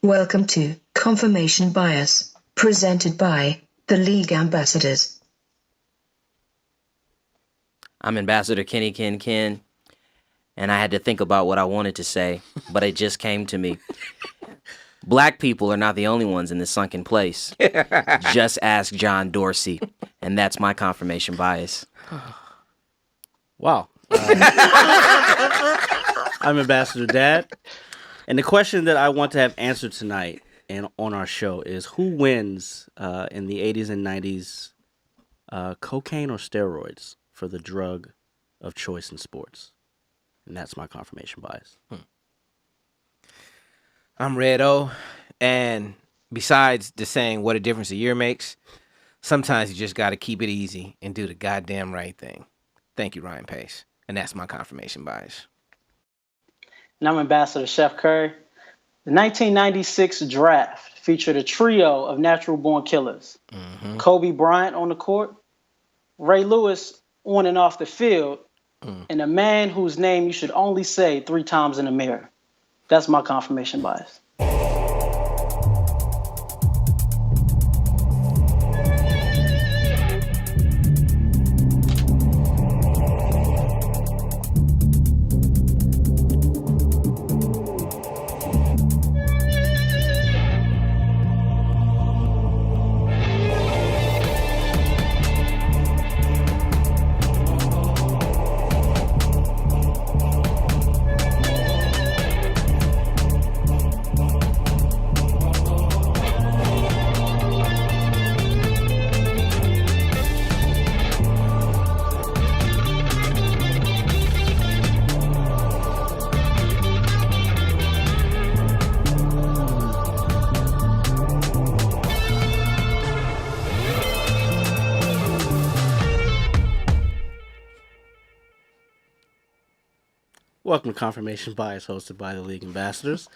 Welcome to Confirmation Bias, presented by the League Ambassadors. I'm Ambassador Kenny Ken, and I had to think about what I wanted to say, but it just came to me. Black people are not the only ones in this sunken place. Just ask John Dorsey, and that's my confirmation bias. Wow. I'm Ambassador Dad, and the question that I want to have answered tonight and on our show is who wins in the 80s and 90s, cocaine or steroids for the drug of choice in sports? And that's my confirmation bias. I'm Red O, and besides the saying what a difference a year makes, sometimes you just got to keep it easy and do the goddamn right thing. Thank you, Ryan Pace. And that's my confirmation bias. And I'm Ambassador Chef Curry. The 1996 draft featured a trio of natural-born killers. Kobe Bryant on the court, Ray Lewis on and off the field, and a man whose name you should only say 3 times in the mirror. That's my confirmation bias. Welcome to Confirmation Bias, hosted by the League Ambassadors.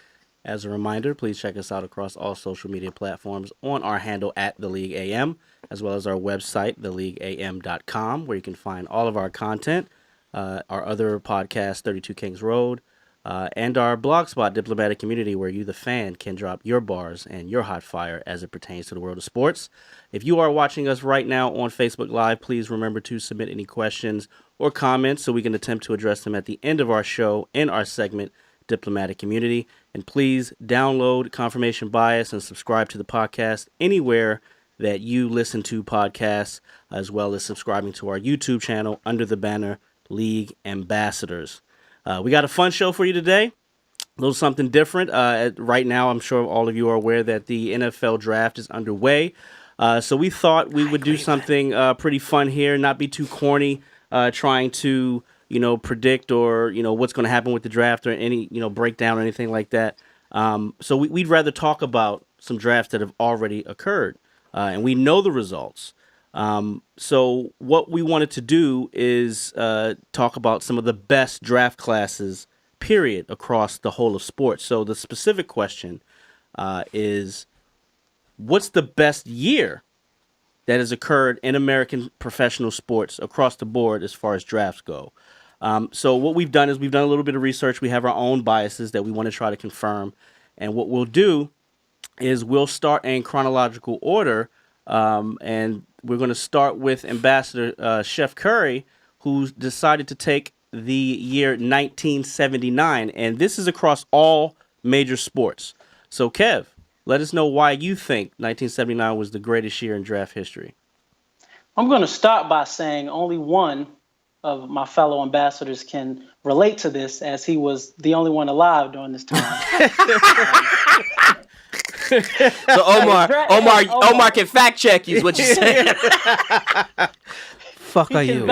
As a reminder, please check us out across all social media platforms on our handle at The League AM, as well as our website, theleagueam.com, where you can find all of our content, our other podcast, 32 Kings Road, and our blogspot, Diplomatic Community, where you, the fan, can drop your bars and your hot fire as it pertains to the world of sports. If you are watching us right now on Facebook Live, please remember to submit any questions or comments so we can attempt to address them at the end of our show in our segment, Diplomatic Community. And please download Confirmation Bias and subscribe to the podcast anywhere that you listen to podcasts, as well as subscribing to our YouTube channel under the banner League Ambassadors. We got a fun show for you today. A little something different. Right now, I'm sure all of you are aware that the NFL draft is underway. So we thought we would do something pretty fun here, not be too corny, trying to, predict or, what's going to happen with the draft or any, breakdown or anything like that. So we'd rather talk about some drafts that have already occurred, and we know the results. So what we wanted to do is talk about some of the best draft classes, period, across the whole of sports. So the specific question is, what's the best year that has occurred in American professional sports across the board as far as drafts go? So what we've done is we've done a little bit of research. We have our own biases that we want to try to confirm. And what we'll do is we'll start in chronological order, and we're going to start with Ambassador Chef Curry, who decided to take the year 1979, and this is across all major sports. So, Kev, let us know why you think 1979 was the greatest year in draft history. I'm going to start by saying only one of my fellow ambassadors can relate to this, as he was the only one alive during this time. So Omar can fact check you is what you're saying. Fuck are you?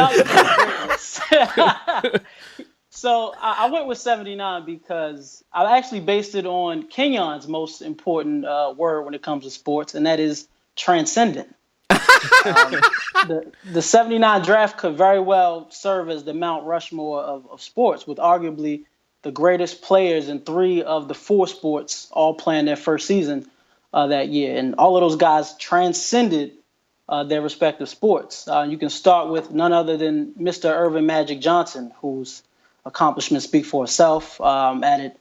So I went with 79 because I actually based it on Kenyon's most important word when it comes to sports, and that is transcendent. The 79 draft could very well serve as the Mount Rushmore of sports, with arguably the greatest players in 3 of the 4 sports all playing their first season that year. And all of those guys transcended their respective sports. You can start with none other than Mr. Irvin Magic Johnson, whose accomplishments speak for itself. Added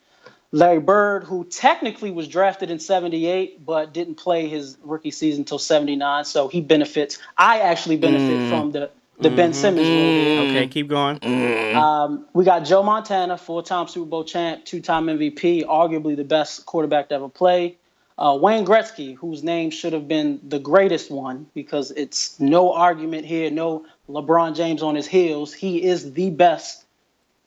Larry Bird, who technically was drafted in 78, but didn't play his rookie season until 79. So he benefits. I actually benefit from the Ben Simmons rule here. Okay, keep going. We got Joe Montana, 4-time Super Bowl champ, 2-time MVP, arguably the best quarterback to ever play. Wayne Gretzky, whose name should have been the greatest one, because it's no argument here, no LeBron James on his heels. He is the best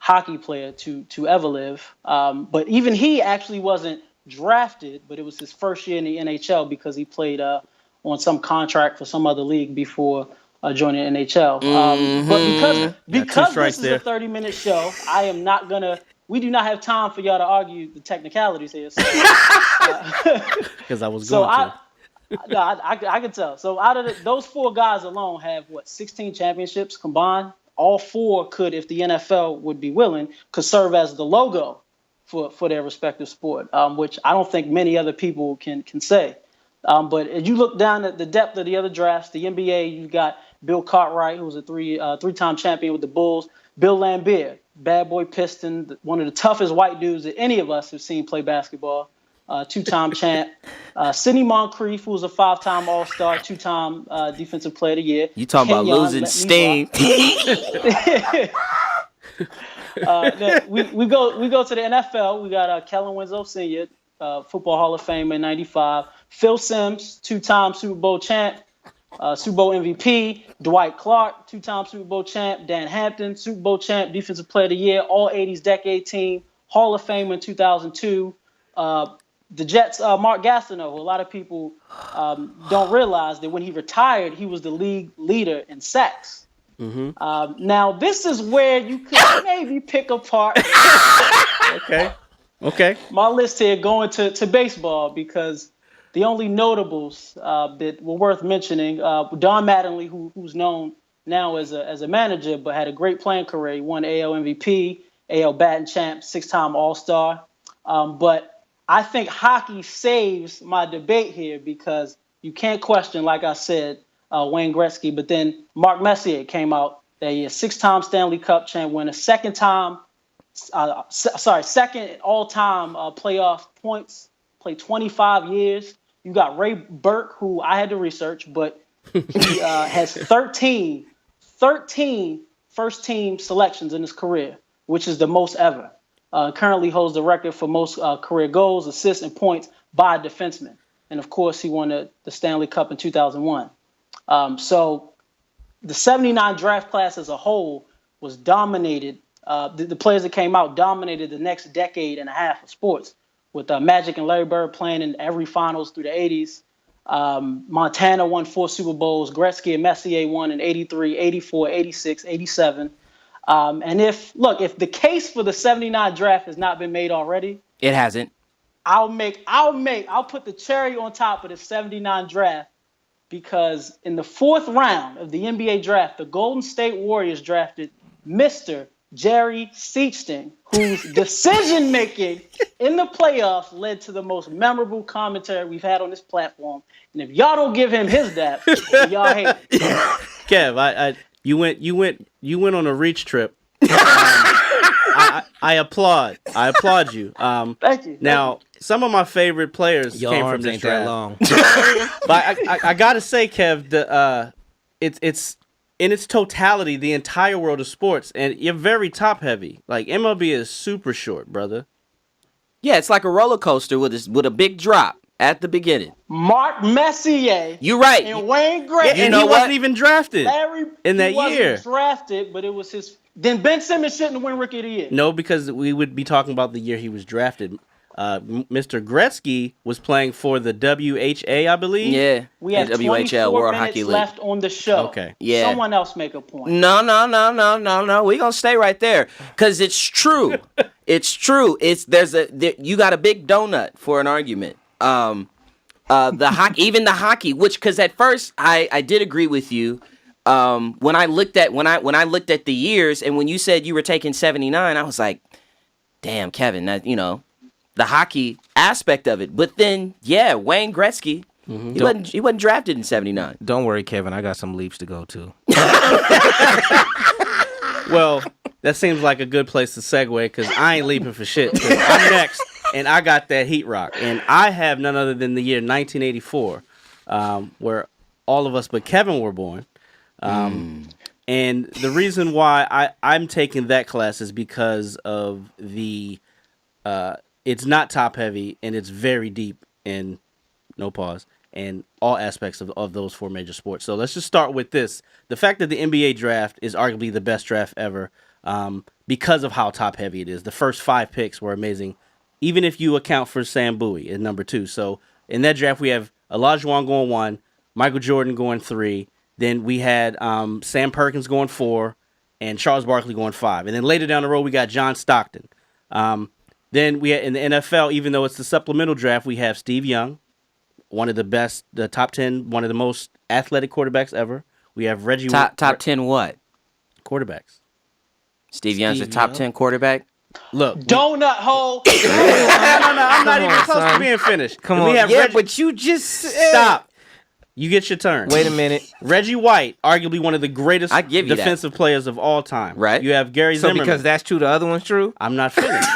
hockey player to ever live. But even he actually wasn't drafted, but it was his first year in the NHL because he played on some contract for some other league before joining the NHL. But because this is a 30-minute show, I am not gonna. We do not have time for y'all to argue the technicalities here. Because I was going to. I can tell. So out of those 4 guys alone have 16 championships combined. All 4 could, if the NFL would be willing, could serve as the logo for their respective sport, which I don't think many other people can say. But if you look down at the depth of the other drafts, the NBA, you've got Bill Cartwright, who was a three-time champion with the Bulls. Bill Laimbeer, bad boy Piston, one of the toughest white dudes that any of us have seen play basketball. 2-time champ. Sidney Moncrief, who was a 5-time All-Star, 2-time Defensive Player of the Year. You talking about losing steam? We go to the NFL. We got Kellen Winslow Sr., Football Hall of Fame in '95. Phil Simms, 2-time Super Bowl champ, Super Bowl MVP. Dwight Clark, 2-time Super Bowl champ. Dan Hampton, Super Bowl champ, Defensive Player of the Year, All 80s Decade Team, Hall of Fame in 2002. The Jets, Mark Gastineau, who a lot of people don't realize that when he retired, he was the league leader in sacks. Now, this is where you could maybe pick apart Okay. my list here going to baseball, because the only notables that were worth mentioning, Don Mattingly, who's known now as a manager, but had a great playing career. He won AL MVP, AL batting champ, 6-time All-Star. But I think hockey saves my debate here, because you can't question, like I said, Wayne Gretzky. But then Mark Messier came out that year, 6-time Stanley Cup champ winner, second all-time playoff points, played 25 years. You got Ray Burke, who I had to research, but he has 13 first-team selections in his career, which is the most ever. Currently holds the record for most career goals, assists, and points by a defenseman. And, of course, he won the Stanley Cup in 2001. So the 79 draft class as a whole was dominated. The players that came out dominated the next decade and a half of sports, with Magic and Larry Bird playing in every finals through the 80s. Montana won 4 Super Bowls. Gretzky and Messier won in 83, 84, 86, 87. And if the case for the 79 draft has not been made already, It hasn't. I'll put the cherry on top of the 79 draft, because in the 4th round of the NBA draft, the Golden State Warriors drafted Mr. Jerry Seachting, whose decision-making in the playoffs led to the most memorable commentary we've had on this platform. And if y'all don't give him his dap, y'all hate it. Kev, you went on a reach trip. I applaud you. Thank you. Now, some of my favorite players Your came from arms this ain't draft. that long. But I gotta say, Kev, it's in its totality the entire world of sports, and you're very top heavy. Like MLB is super short, brother. Yeah, it's like a roller coaster with a big drop at the beginning. Mark Messier. You're right. And Wayne Gretzky. And know he what? wasn't even drafted in that he wasn't year. drafted, but it was his. Then Ben Simmons shouldn't win Rookie of the Year. No, because we would be talking about the year he was drafted. Mr. Gretzky was playing for the WHA, I believe. Yeah. We have the 24 World minutes Hockey League. left on the show. Okay. Yeah. Someone else make a point. No. We're gonna stay right there, because it's true. It's true. You got a big donut for an argument. The hockey, which, because at first I did agree with you. When I looked at the years, and when you said you were taking 79, I was like, damn, Kevin, that the hockey aspect of it. But then, yeah, Wayne Gretzky, he wasn't drafted in 79. Don't worry, Kevin. I got some leaps to go to. Well, that seems like a good place to segue, because I ain't leaping for shit. 'Cause I'm next. and I got that Heat Rock. And I have none other than the year 1984, where all of us but Kevin were born. And the reason why I'm taking that class is because of the it's not top heavy and it's very deep in no pause in all aspects of those four major sports. So let's just start with this. The fact that the NBA draft is arguably the best draft ever because of how top heavy it is. The first 5 picks were amazing, even if you account for Sam Bowie in number 2. So in that draft, we have Olajuwon going 1, Michael Jordan going 3. Then we had Sam Perkins going 4 and Charles Barkley going 5. And then later down the road, we got John Stockton. Then we had, in the NFL, even though it's the supplemental draft, we have Steve Young, one of the best, the top 10, one of the most athletic quarterbacks ever. We have Reggie. Top 10 what? Quarterbacks. Steve Young's a Steve top Young. 10 quarterback? Look. Donut hole. No, I'm not even close to son. being finished. Come We on. have Yeah, Reggie- but you just Stop. You get your turn. Wait a minute. Reggie White, arguably one of the greatest I give you that. defensive players of all time. Right. You have Gary So Zimmerman. because that's true, the other one's true. I'm not finished.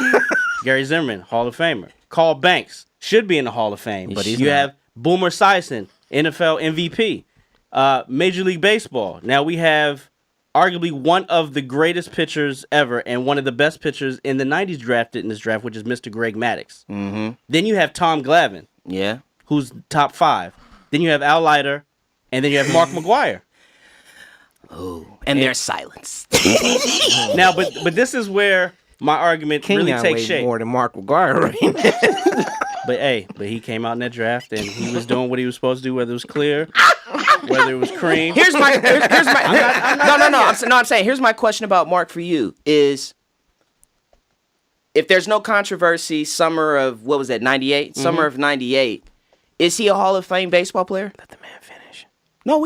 Gary Zimmerman, Hall of Famer. Carl Banks should be in the Hall of Fame. But he's you not. have Boomer Esiason, NFL MVP. Major League Baseball. Now we have arguably one of the greatest pitchers ever and one of the best pitchers in the 90s drafted in this draft, which is Mr. Greg Maddux. Mm-hmm. Then you have Tom Glavine, Yeah. who's top 5. Then you have Al Leiter, and then you have Mark McGuire. And there's silence. Now, but this is where my argument really Kenyon takes weighed shape. more than Mark McGuire right now. But he came out in that draft and he was doing what he was supposed to do, whether it was clear, whether it was cream. Here's my I'm saying here's my question about Mark for you is if there's no controversy, summer of what was that, 98? Summer of 98, is he a Hall of Fame baseball player? Let the man finish. No,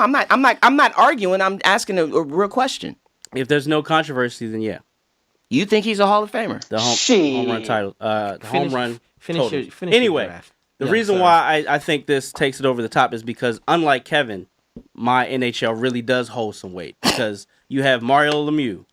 I'm not arguing. I'm asking a real question. If there's no controversy, then yeah, You think he's a Hall of Famer? the home Shit. run title, the home run. Finish total. your finish your Anyway, draft. the Yeah, reason sorry. why I think this takes it over the top is because unlike Kevin, my NHL really does hold some weight because you have Mario Lemieux,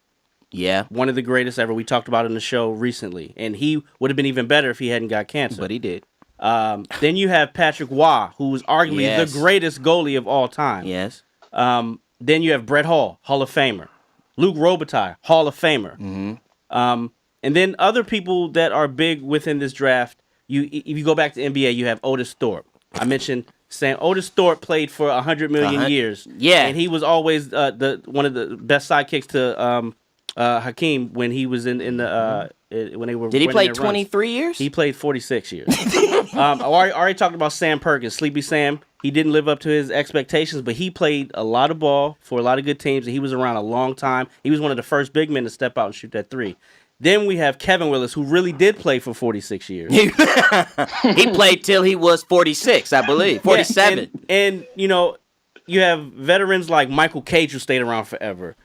Yeah. one of the greatest ever. We talked about it in the show recently, and he would have been even better if he hadn't got cancer. But he did. Then you have Patrick Waugh, who's arguably Yes. the greatest goalie of all time. Yes. Then you have Brett Hall, Hall of Famer. Luke Robitaille, Hall of Famer. And then other people that are big within this draft. If you go back to NBA, you have Otis Thorpe. I mentioned Sam. Otis Thorpe played for 100 million years. Yeah. and he was always one of the best sidekicks to Hakeem when he was in the when they were. Did he winning play their runs. 23 years? He played 46 years. I already talked about Sam Perkins, Sleepy Sam. He didn't live up to his expectations, but he played a lot of ball for a lot of good teams, and he was around a long time. He was one of the first big men to step out and shoot that 3. Then we have Kevin Willis, who really did play for 46 years. He played till he was 46, I believe. 47. Yeah, and you know, you have veterans like Michael Cage, who stayed around forever.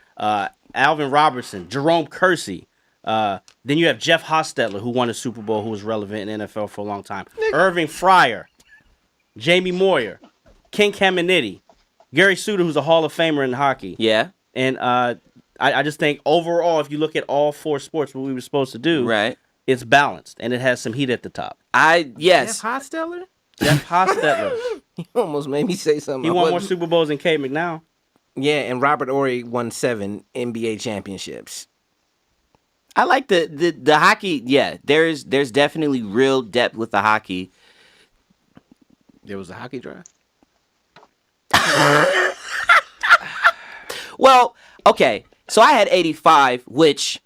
Alvin Robertson, Jerome Kersey. Then you have Jeff Hostetler, who won a Super Bowl, who was relevant in NFL for a long time. Irving Fryer, Jamie Moyer, Ken Caminiti, Gary Suter, who's a Hall of Famer in hockey. Yeah. And I just think overall, if you look at all 4 sports, what we were supposed to do, Right. it's balanced and it has some heat at the top. Yes. Jeff Hostetler? Jeff Hostetler, You almost made me say something. he I won more wasn't- Super Bowls than Kate McNown. Yeah, and Robert Horry won 7 NBA championships. I like the hockey. Yeah, there's definitely real depth with the hockey. There was a hockey draft. Well, okay. So I had 85, which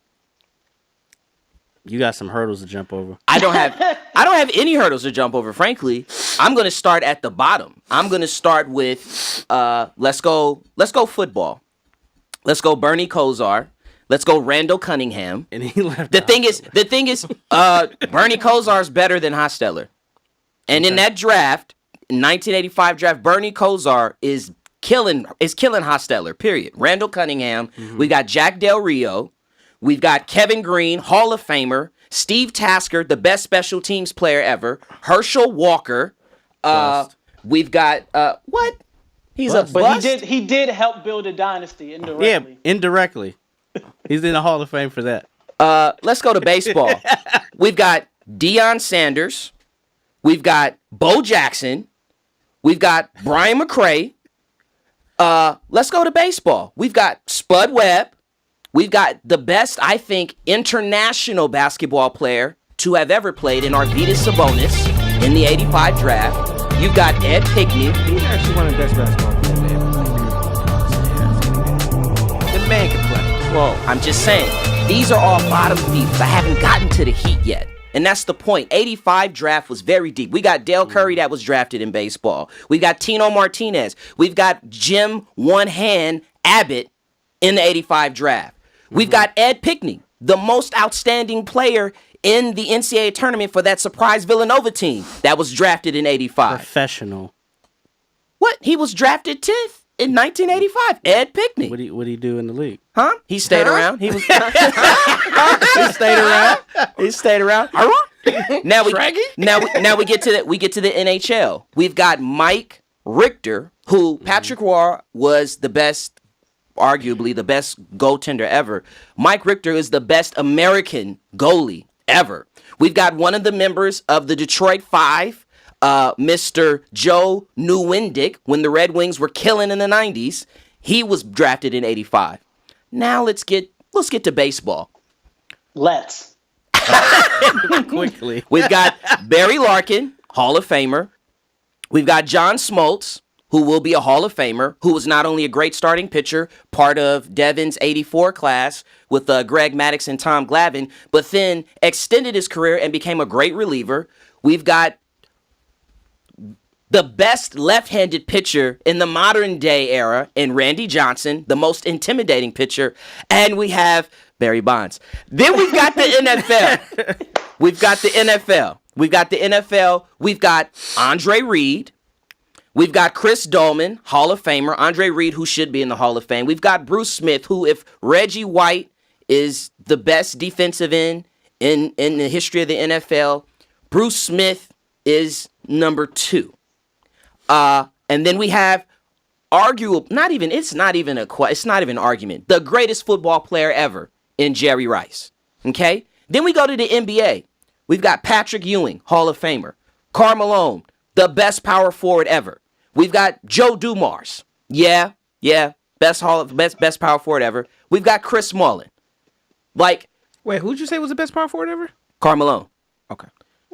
You got some hurdles to jump over. I don't have any hurdles to jump over, frankly. I'm going to start at the bottom. I'm going to start with let's go football. Let's go Bernie Kosar. Let's go Randall Cunningham. And he left. The thing is, Bernie Kosar's better than Hostetler. And in that draft, 1985 draft, Bernie Kosar is killing Hostetler, period. Randall Cunningham. We got Jack Del Rio. We've got Kevin Green, Hall of Famer. Steve Tasker, the best special teams player ever. Herschel Walker. We've got what? He's a Bust. But bust. he did help build a dynasty indirectly. Yeah, indirectly. He's in the Hall of Fame for that. Let's go to baseball. We've got Deion Sanders. We've got Bo Jackson. We've got Brian McCray. Let's go to baseball. We've got Spud Webb. We've got the best, I think, international basketball player to have ever played in Arvydas Sabonis in the 85 draft. You've got Ed Pickney. He's actually one of the best basketball players they ever played. The man can play. Well, I'm just saying, these are all bottom feeders. I haven't gotten to the Heat yet. And that's the point. 85 draft was very deep. We got Dale Curry that was drafted in baseball. We got Tino Martinez. We've got Jim One Hand Abbott in the 85 draft. We've got Ed Pickney, the most outstanding player in the NCAA tournament for that surprise Villanova team that was drafted in 85. Professional. What? He was drafted 10th in 1985. Ed Pickney. What he do in the league? Huh? He stayed around. He was. He stayed around. He stayed around. Now we get to the NHL. We've got Mike Richter, who Patrick Roy was the best, arguably the best goaltender ever. Mike Richter is the best American goalie ever. We've got one of the members of the Detroit Five, Mr. Joe Newindick, when the Red Wings were killing in the 90s. He was drafted in 85. Now let's get to baseball. Let's. Quickly. We've got Barry Larkin, Hall of Famer. We've got John Smoltz, who will be a Hall of Famer, who was not only a great starting pitcher, part of Devin's 84 class with Greg Maddux and Tom Glavine, but then extended his career and became a great reliever. We've got the best left-handed pitcher in the modern day era in Randy Johnson, the most intimidating pitcher, and we have Barry Bonds. Then we've got the NFL. We've got the NFL. We've got Andre Reed. We've got Chris Dolman, Hall of Famer. Andre Reed, who should be in the Hall of Fame. We've got Bruce Smith, who, if Reggie White is the best defensive end in the history of the NFL, Bruce Smith is number 2. And then we have it's not even an argument. The greatest football player ever in Jerry Rice. Okay? Then we go to the NBA. We've got Patrick Ewing, Hall of Famer. Karl Malone, the best power forward ever. We've got Joe Dumars. Yeah. Best power forward ever. We've got Chris Mullin. Wait, who'd you say was the best power forward ever? Karl Malone. Okay.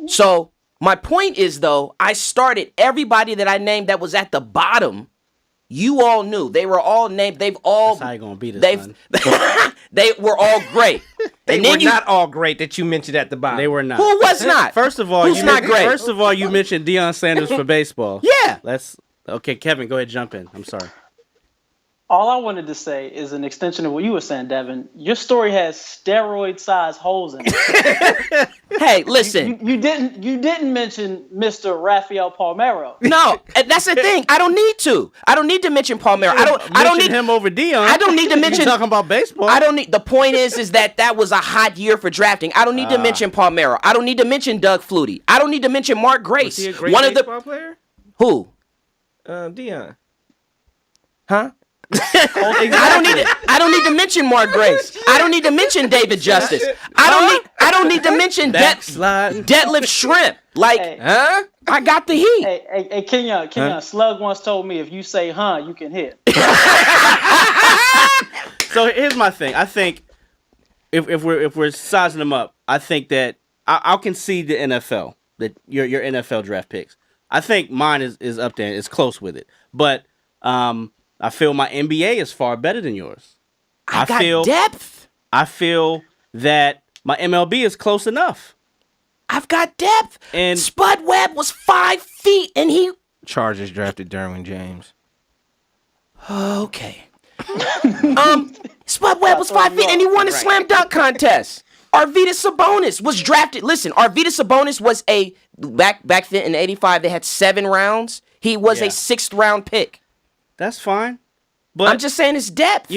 So my point is, though, I started everybody that I named that was at the bottom. You all knew. They were all named. That's how you gonna beat us, son. They were all great. They were not all great that you mentioned at the bottom. They were not. Who was not? First of all, Who's not great? First of all, you mentioned Deion Sanders for baseball. Yeah. Okay, Kevin, go ahead, jump in. I'm sorry. All I wanted to say is an extension of what you were saying, Devin. Your story has steroid-sized holes in it. Hey, listen. You didn't mention Mr. Rafael Palmeiro. No, that's the thing. I don't need to. I don't need to mention Palmeiro. I don't need him over Deion. I don't need to mention. You're talking about baseball. I don't need. The point is that was a hot year for drafting. I don't need to mention Palmeiro. I don't need to mention Doug Flutie. I don't need to mention Mark Grace. Was he a great baseball player? Who? Deion. Huh? I don't need to mention Mark Grace. I don't need to mention David Justice. I don't need to mention Detlef Shrimp. I got the heat. Hey, Kenyon, Slug once told me if you say you can hit. So here's my thing. I think if we're sizing them up, I think that I'll concede the NFL, that your NFL draft picks. I think mine is up there. It's close with it. But I feel my NBA is far better than yours. I got depth. I feel that my MLB is close enough. I've got depth. And Spud Webb was 5 feet, and he... Chargers drafted Derwin James. Okay. Spud Webb was 5 feet, and he won a slam dunk contest. Arvydas Sabonis was drafted. Listen, Arvydas Sabonis was back then in '85. They had 7 rounds. He was a 6th round pick. That's fine. But I'm just saying it's depth.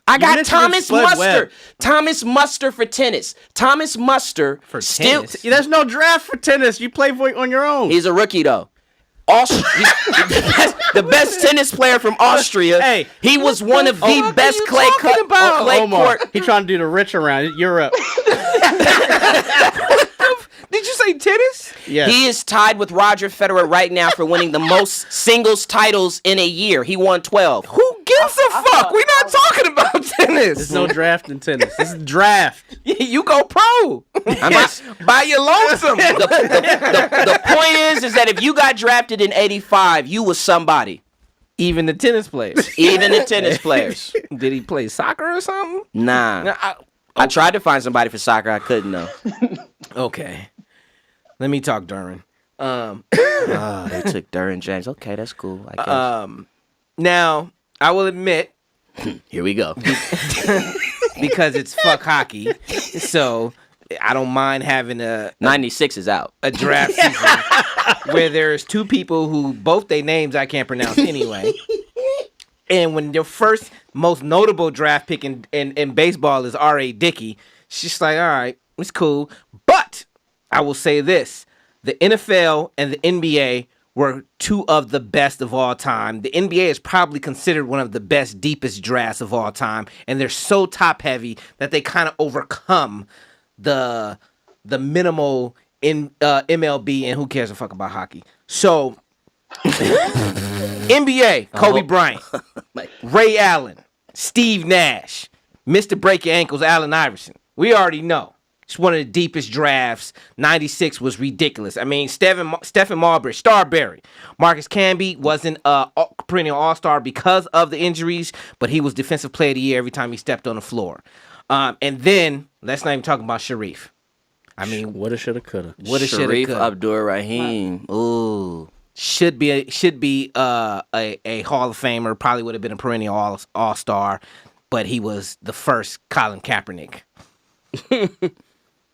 I got Thomas Muster. Thomas Muster for tennis. Thomas Muster for still. tennis. There's no draft for tennis. You play on your own. He's a rookie though. He's the best tennis player from Austria. Hey, he was one of the best clay court. He trying to do the rich around Europe. played tennis? Yes. He is tied with Roger Federer right now for winning the most singles titles in a year. He won 12. Who gives a fuck? We're not talking about There's tennis. no draft in tennis. This is draft. You go pro. By your lonesome. The point is that if you got drafted in 85, you was somebody. Even the tennis players. Even the tennis players. Did he play soccer or something? Nah. I tried to find somebody for soccer. I couldn't, though. Okay. Let me talk Duran. They took Derwin James. Okay, that's cool, I guess. Now, I will admit, Here we go. because it's fuck hockey, so I don't mind having a 96 is out. draft season where there's two people who both their names I can't pronounce anyway. And when your first most notable draft pick in baseball is R.A. Dickey, it's just like, all right, it's cool. But I will say this. The NFL and the NBA were two of the best of all time. The NBA is probably considered one of the best, deepest drafts of all time. And they're so top-heavy that they kind of overcome the minimal in MLB, and who cares a fuck about hockey. So, NBA, Kobe Bryant, Ray Allen, Steve Nash, Mr. Break Your Ankles, Allen Iverson. We already know. It's one of the deepest drafts. 96 was ridiculous. I mean, Stephen Marbury, Starberry. Marcus Camby wasn't a perennial all-star because of the injuries, but he was Defensive Player of the Year every time he stepped on the floor. And then, let's not even talk about Sharif. I mean, Woulda, shoulda, coulda. what a Sharif shit Abdur-Rahim. Ooh. should be a Hall of Famer. Probably would have been a perennial all-star, but he was the first Colin Kaepernick.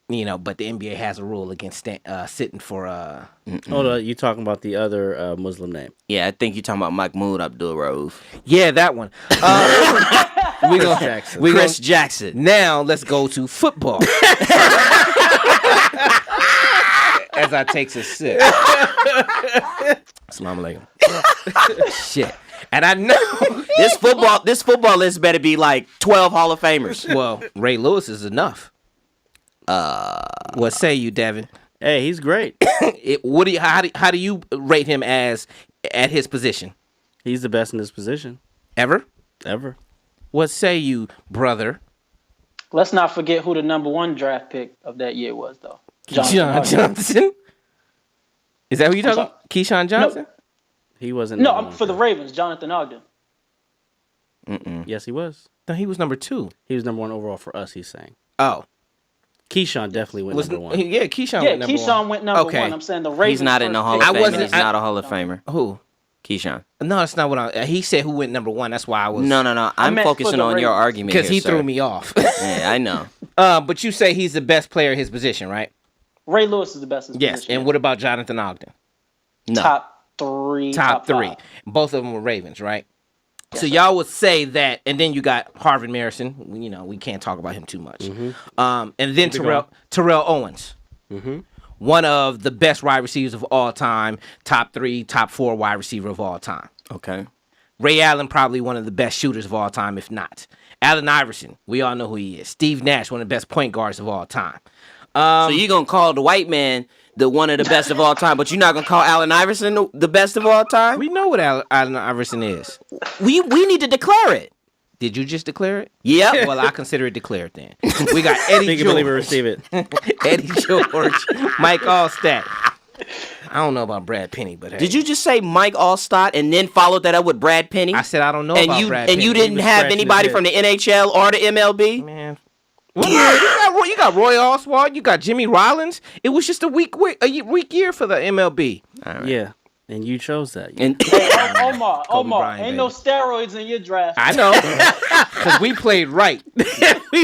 But the NBA has a rule against sitting for. Hold on, you talking about the other Muslim name? Yeah, I think you're talking about Mahmoud Abdul-Rauf. Yeah, that one. Chris Jackson. Now let's go to football. As I takes a sip. Assalamu alaikum. Shit. And I know This football list better be like 12 Hall of Famers. well, Ray Lewis is enough. What say you, Devin? Hey, he's great. How do you rate him as at his position? He's the best in his position Ever? ever. What say you, brother? Let's not forget who the number one draft pick of that year was, though. John Johnson? Is that who you talking about? Keyshawn Johnson? He wasn't. No, number I'm one for the pick. Ravens, Jonathan Ogden. Yes, he was. No, he was number 2. He was number one overall for us. He's saying. Oh. Keyshawn definitely went number one. Yeah, Keyshawn Yeah, went number Keyshawn 1. went number Okay. one. I'm saying the Ravens. He's not in the Hall of first Fame. pick. wasn't- He's not a Hall of Famer. Who? Keyshawn. No, that's not what he said who went number 1. That's why I was. No. I'm meant for focusing the on your Ravens. argument Because here, he sir. threw me off. Yeah, I know. But you say he's the best player in his position, right? Ray Lewis is the best. In his Yes. position. And what about Jonathan Ogden? No. Top three. Top 3. five. Both of them were Ravens, right? So y'all would say that, and then you got Harvin Marison. We can't talk about him too much. And then Terrell Owens, one of the best wide receivers of all time, top 3, top 4 wide receiver of all time. Okay. Ray Allen, probably one of the best shooters of all time, if not. Allen Iverson, we all know who he is. Steve Nash, one of the best point guards of all time. So you're going to call the white man the one of the best of all time, but you're not going to call Allen Iverson the best of all time? We know what Allen Iverson is. We need to declare it. Did you just declare it? Yep. Well, I consider it declared then. We got Eddie Think you believe it, George, receive it. Eddie George, Mike Allstat. I don't know about Brad Penny, but hey. Did you just say Mike Allstott and then followed that up with Brad Penny? I said I don't know and about you Brad and Penny. you He didn't was have scratching anybody his from the NHL or the MLB? Man. Well, you got Roy Oswald, you got Jimmy Rollins. It was just a weak year for the MLB. Yeah, and you chose that. And Omar, Bryant, ain't no steroids in your draft. I know, because we played right.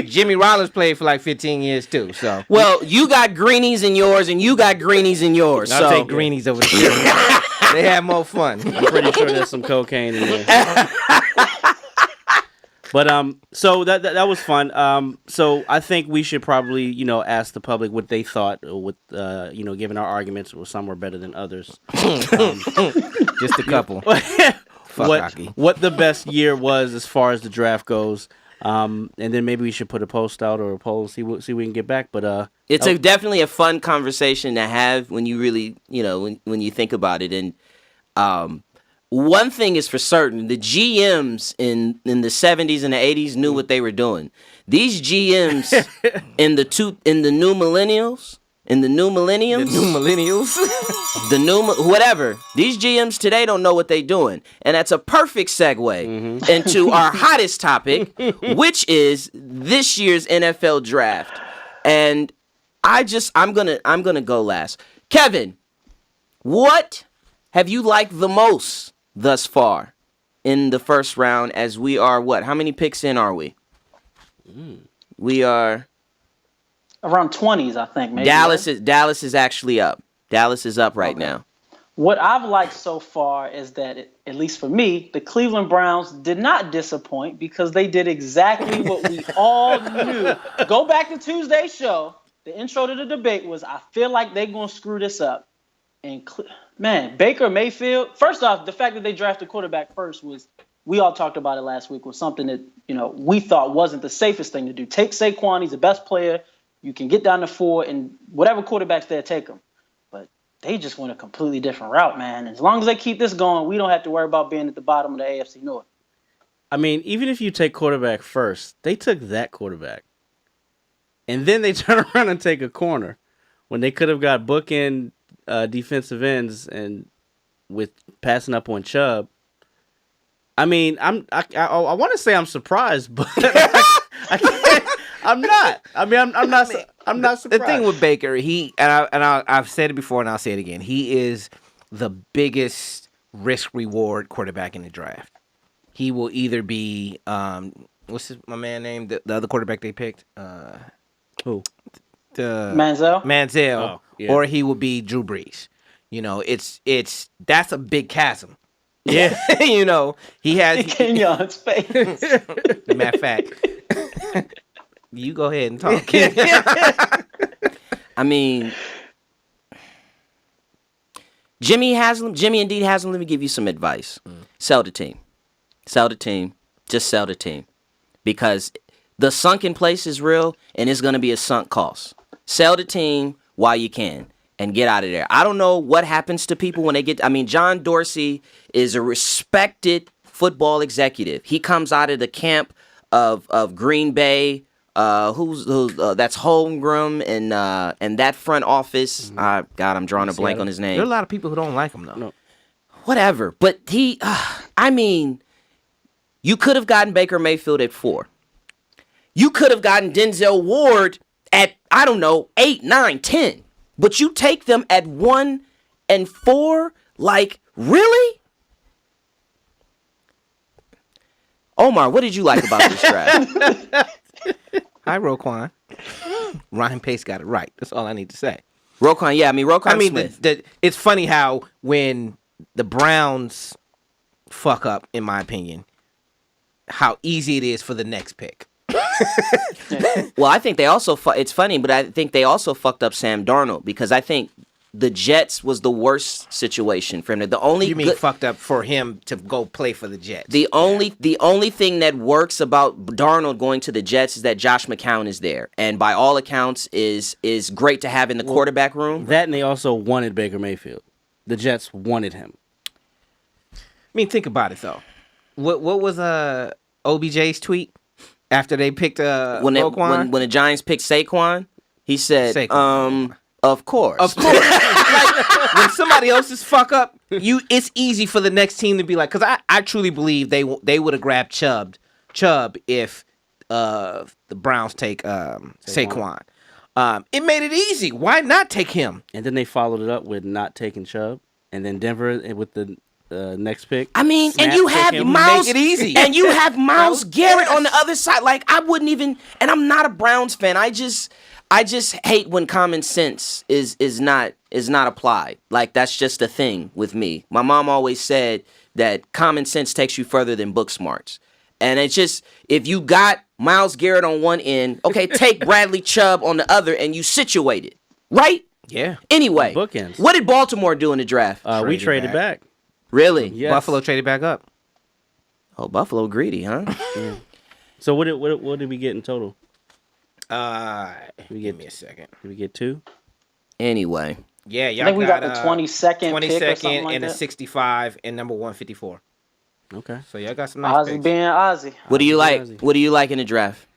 Jimmy Rollins played for like 15 years too. So well, you got greenies in yours, and you got greenies in yours. I'll so take greenies over there. They have more fun. I'm pretty sure there's some cocaine in there. But so that was fun. So I think we should probably ask the public what they thought with given our arguments. Some were better than others. Just a couple. Fuck hockey. What the best year was as far as the draft goes. And then maybe we should put a post out or a poll, see what we can get back. But It's definitely a fun conversation to have when you really, when you think about it. And one thing is for certain: the GMs in the 70s and the 80s knew what they were doing. These GMs in the new millennials. In the new millenniums, whatever. These GMs today don't know what they're doing, and that's a perfect segue into our hottest topic, which is this year's NFL draft. And I'm gonna go last. Kevin, what have you liked the most thus far in the first round? As we are how many picks in are we? We are. Around 20s, I think. Maybe, Dallas is actually up. Dallas is up right now. What I've liked so far is that, at least for me, the Cleveland Browns did not disappoint because they did exactly what we all knew. Go back to Tuesday's show. The intro to the debate was, I feel like they're going to screw this up. And, man, Baker Mayfield, first off, the fact that they drafted quarterback first was, we all talked about it last week, was something that, we thought wasn't the safest thing to do. Take Saquon, he's the best player. You can get down to 4, and whatever quarterback's there, take them. But they just went a completely different route, man. As long as they keep this going, we don't have to worry about being at the bottom of the AFC North. I mean, even if you take quarterback first, they took that quarterback. And then they turn around and take a corner when they could have got bookend defensive ends and with passing up on Chubb. I mean, I want to say I'm surprised, but I can't. I'm not. I mean, I'm not surprised. The thing with Baker, I've said it before and I'll say it again. He is the biggest risk reward quarterback in the draft. He will either be what's my man name? The other quarterback they picked. Who? Manziel. Oh, yeah. Or he will be Drew Brees. That's a big chasm. Yeah. He has Kenyon's face. matter of fact. You go ahead and talk. I mean, Jimmy and Dede Haslam, let me give you some advice. Sell the team. Sell the team. Just sell the team. Because the sunken place is real, and it's going to be a sunk cost. Sell the team while you can and get out of there. I don't know what happens to people when they get... I mean, John Dorsey is a respected football executive. He comes out of the camp of Green Bay... that's Holmgren and that front office. God, I'm drawing a blank on his name. There are a lot of people who don't like him though. No. Whatever, but I mean, you could have gotten Baker Mayfield at 4. You could have gotten Denzel Ward at 8, 9, 10. But you take them at 1 and 4. Like, really? Omar, what did you like about this draft? Hi, Roquan. Ryan Pace got it right. That's all I need to say. Roquan, yeah, Roquan Smith. It's funny how when the Browns fuck up, in my opinion, how easy it is for the next pick. Well, I think they also... it's funny, but I think they also fucked up Sam Darnold because I think the Jets was the worst situation for him. The only fucked up for him to go play for the Jets? The only thing that works about Darnold going to the Jets is that Josh McCown is there, and by all accounts is great to have in the quarterback room. That, and they also wanted Baker Mayfield. The Jets wanted him. I mean, think about it though. What was OBJ's tweet after they picked Roquan? When the Giants picked Saquon, he said, Saquon. Of course. Like, when somebody else's fuck up, it's easy for the next team to be like, because I truly believe they would have grabbed Chubb if the Browns take Saquon. It made it easy. Why not take him? And then they followed it up with not taking Chubb, and then Denver with the next pick. I mean, and you have Miles. Make it easy. And you have Miles Garrett on the other side. Like, I wouldn't even. And I'm not a Browns fan. I just hate when common sense is not applied. Like, that's just a thing with me. My mom always said that common sense takes you further than book smarts. And it's just, if you got Miles Garrett on one end, okay, take Bradley Chubb on the other, and you situate it, right? Yeah. Anyway, Bookends. What did Baltimore do in the draft? We traded back. Really? Yes. Buffalo traded back up. Oh, Buffalo greedy, huh? So what did we get in total? Give me a second. Did we get 2? Anyway, Yeah, y'all I think we got the got 22nd pick or 22nd something like and a that. 65 and number 154. Okay. So y'all got some nice Ozzy picks. being Ozzy. what do you like? Ozzy. What do you like in the draft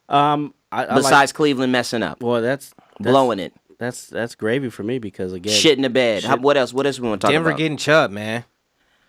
I besides Cleveland messing up, well, that's blowing it, That's gravy for me because again, shit in the bed? shit. What else? What else we want to talk Denver about? getting Chubb, man.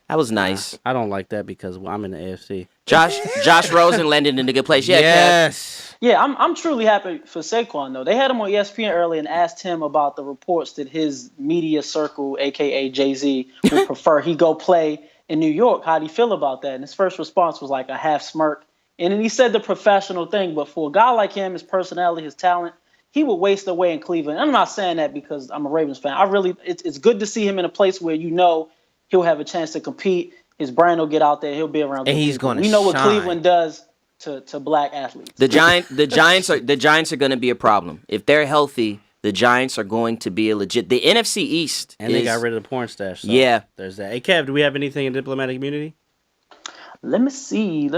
That was nice. I don't like that because I'm in the AFC. Josh Rosen landed in a good place. Yeah, Kev. Yes. Yeah, I'm truly happy for Saquon though. They had him on ESPN early and asked him about the reports that his media circle, aka Jay-Z, would prefer he go play in New York. How'd he feel about that? And his first response was like a half smirk. And then he said the professional thing, but for a guy like him, his personality, his talent, he would waste away in Cleveland. I'm not saying that because I'm a Ravens fan. It's good to see him in a place where you know he'll have a chance to compete. His brain will get out there. He'll be around. And good he's people. gonna We know what shine. Cleveland does to black athletes. The Giants are going to be a problem if they're healthy. The Giants are going to be a legit. The NFC East And they got rid of the porn stash. So Yeah. There's that. Hey, Kev, do we have anything in diplomatic immunity? Let me see.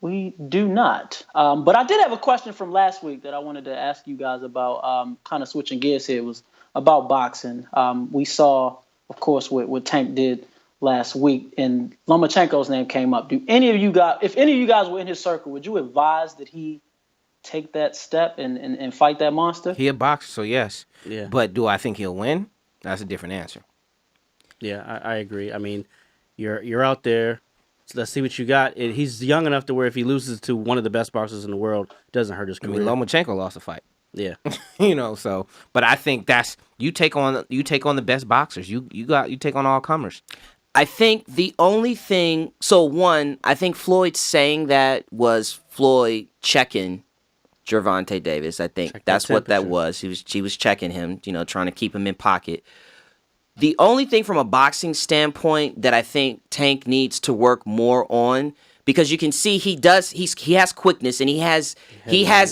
We do not. But I did have a question from last week that I wanted to ask you guys about. Kind of switching gears here. It was about boxing. We saw, of course, what Tank did last week, and Lomachenko's name came up. If any of you guys were in his circle, would you advise that he take that step and fight that monster? He a boxer, so yes. Yeah. But do I think he'll win? That's a different answer. Yeah, I agree. I mean, you're out there. So let's see what you got. He's young enough to where if he loses to one of the best boxers in the world, it doesn't hurt his I career. mean, Lomachenko lost a fight. Yeah. So but I think that's you take on the best boxers. You take on all comers. I think the only thing. So one, I think Floyd saying that was Floyd checking Gervonta Davis. I think Check that's that what that temperature. was. She was checking him. Trying to keep him in pocket. The only thing from a boxing standpoint that I think Tank needs to work more on, because you can see he has quickness and he has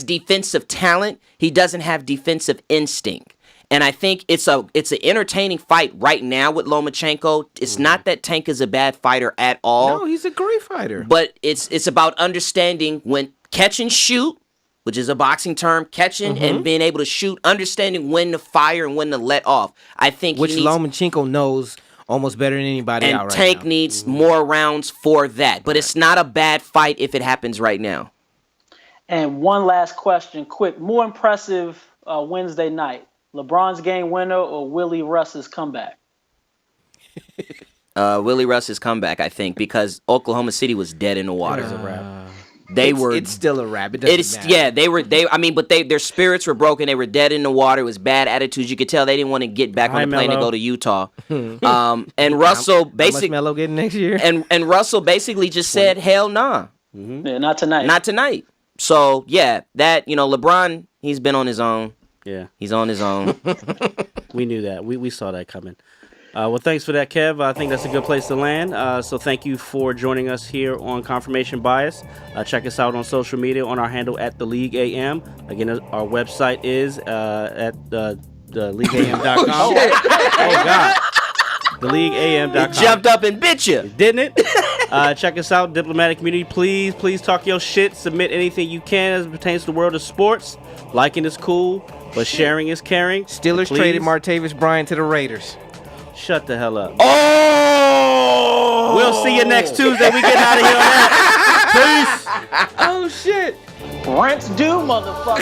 defensive talent. He doesn't have defensive instinct. And I think it's an entertaining fight right now with Lomachenko. It's not that Tank is a bad fighter at all. No, he's a great fighter. But it's about understanding when catch and shoot, which is a boxing term, catching and being able to shoot, understanding when to fire and when to let off. I think Which he needs, Lomachenko knows almost better than anybody and out right Tank now. needs more rounds for that. But it's not a bad fight if it happens right now. And one last question, quick. More impressive Wednesday night. LeBron's game winner or Willie Russ's comeback? Willie Russ's comeback, I think, because Oklahoma City was dead in the water. It's still a wrap. It doesn't matter. But their spirits were broken. They were dead in the water. It was bad attitudes. You could tell they didn't want to get back on the plane and Melo. go to Utah. And Russell How much basically Melo getting next year? and Russell basically just said, "Hell nah, Yeah, not tonight. not tonight." So yeah, that LeBron, he's been on his own. Yeah. He's on his own. We knew that. We saw that coming. Well, thanks for that, Kev. I think that's a good place to land. So thank you for joining us here on Confirmation Bias. Check us out on social media on our handle at The League AM. Again, our website is at theleagueam.com. Oh, God. TheLeagueAM.com. Jumped up and bit you. Didn't it? Check us out, Diplomatic Community. Please talk your shit. Submit anything you can as it pertains to the world of sports. Liking is cool, but sharing is caring. Steelers Please, traded Martavis Bryant to the Raiders. Shut the hell up. Oh! We'll see you next Tuesday. We get out of here on that. Peace. Oh shit. Rents due, motherfucker.